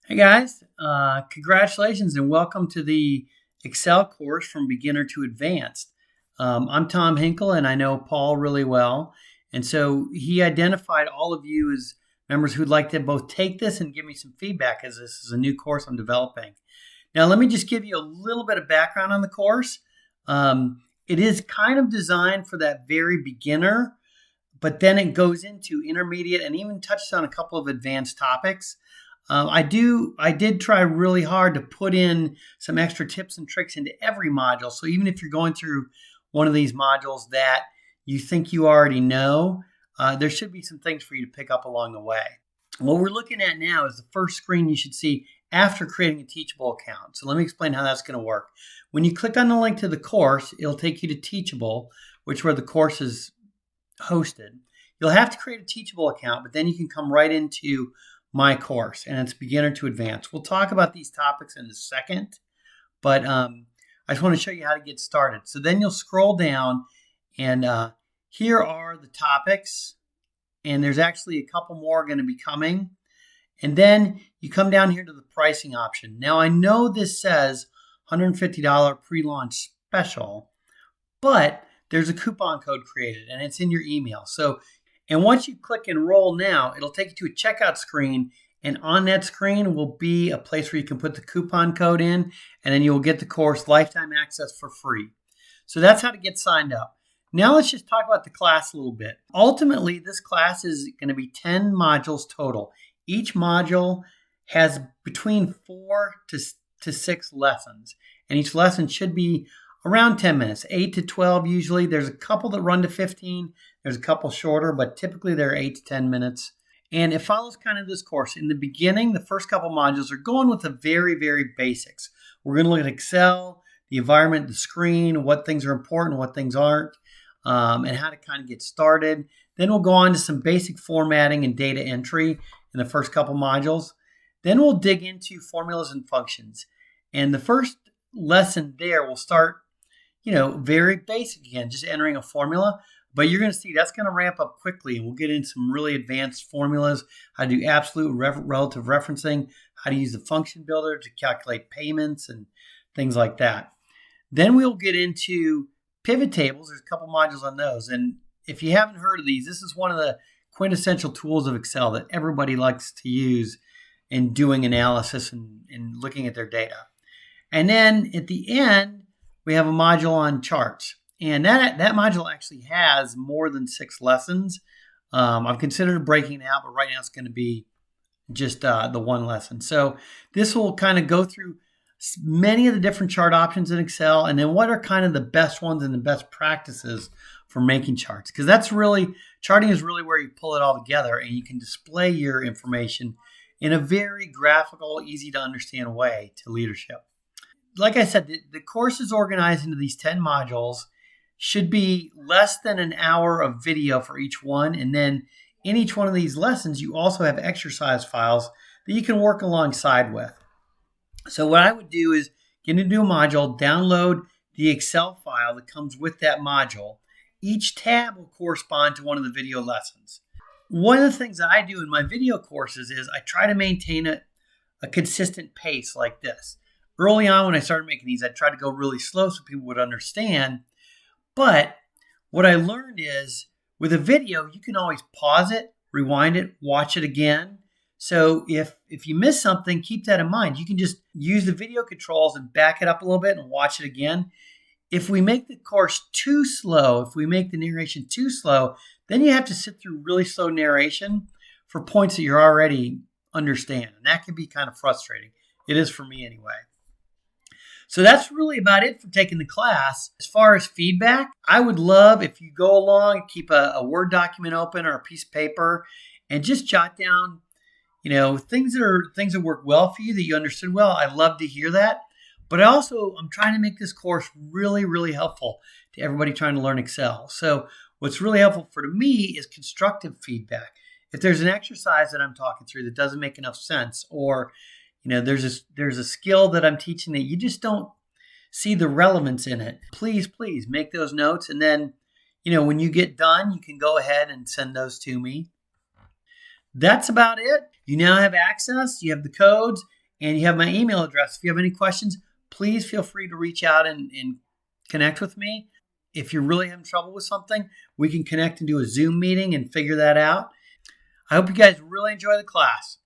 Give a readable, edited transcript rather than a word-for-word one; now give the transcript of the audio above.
Hey guys, congratulations and welcome to the Excel course from beginner to advanced. I'm Tom Hinkle and I know Paul really well. And so he identified all of you as members who'd like to both take this and give me some feedback as this is a new course I'm developing. Now, let me just give you a little bit of background on the course. It is kind of designed for that very beginner, but then it goes into intermediate and even touches on a couple of advanced topics. I did try really hard to put in some extra tips and tricks into every module. So even if you're going through one of these modules that you think you already know, there should be some things for you to pick up along the way. What we're looking at now is the first screen you should see after creating a Teachable account. So let me explain how that's going to work. When you click on the link to the course, it'll take you to Teachable, which is where the course is hosted. You'll have to create a Teachable account, but then you can come right into my course, and it's beginner to advanced. We'll talk about these topics in a second, but I just want to show you how to get started. So then you'll scroll down, and here are the topics, and there's actually a couple more going to be coming. And then you come down here to the pricing option. Now, I know this says $150 pre-launch special, but there's a coupon code created, and it's in your email. And once you click enroll now, it'll take you to a checkout screen. And on that screen will be a place where you can put the coupon code in, and then you will get the course lifetime access for free. So that's how to get signed up. Now let's just talk about the class a little bit. Ultimately, this class is going to be 10 modules total. Each module has between 4 to 6 lessons, and each lesson should be around 10 minutes, 8 to 12 usually. There's a couple that run to 15. There's a couple shorter, but typically they're 8 to 10 minutes. And it follows kind of this course. In the beginning, the first couple modules are going with the very, very basics. We're going to look at Excel, the environment, the screen, what things are important, what things aren't, and how to kind of get started. Then we'll go on to some basic formatting and data entry in the first couple modules. Then we'll dig into formulas and functions. And the first lesson there will start very basic again, just entering a formula. But you're going to see that's going to ramp up quickly, and we'll get into some really advanced formulas, how to do absolute relative referencing, how to use the function builder to calculate payments and things like that. Then we'll get into pivot tables. There's a couple modules on those. And if you haven't heard of these, this is one of the quintessential tools of Excel that everybody likes to use in doing analysis and looking at their data. And then at the end, we have a module on charts. And that module actually has more than 6 lessons. I've considered breaking it out, but right now it's going to be just the one lesson. So this will kind of go through many of the different chart options in Excel, and then what are kind of the best ones and the best practices for making charts. Because charting is really where you pull it all together and you can display your information in a very graphical, easy to understand way to leadership. Like I said, the course is organized into these 10 modules. Should be less than an hour of video for each one. And then in each one of these lessons, you also have exercise files that you can work alongside with. So what I would do is get into a module, download the Excel file that comes with that module. Each tab will correspond to one of the video lessons. One of the things that I do in my video courses is I try to maintain a consistent pace like this. Early on when I started making these, I tried to go really slow so people would understand. But what I learned is with a video, you can always pause it, rewind it, watch it again. So if you miss something, keep that in mind. You can just use the video controls and back it up a little bit and watch it again. If we make the course too slow, if we make the narration too slow, then you have to sit through really slow narration for points that you already understand. And that can be kind of frustrating. It is for me anyway. So that's really about it for taking the class. As far as feedback, I would love if you go along and keep a Word document open or a piece of paper and just jot down, things that work well for you, that you understood well. I love to hear that. But I'm trying to make this course really, really helpful to everybody trying to learn Excel. So what's really helpful for me is constructive feedback. If there's an exercise that I'm talking through that doesn't make enough sense, or there's a skill that I'm teaching that you just don't see the relevance in it, please make those notes. And then, when you get done, you can go ahead and send those to me. That's about it. You now have access, you have the codes, and you have my email address. If you have any questions, please feel free to reach out and connect with me. If you're really having trouble with something, we can connect and do a Zoom meeting and figure that out. I hope you guys really enjoy the class.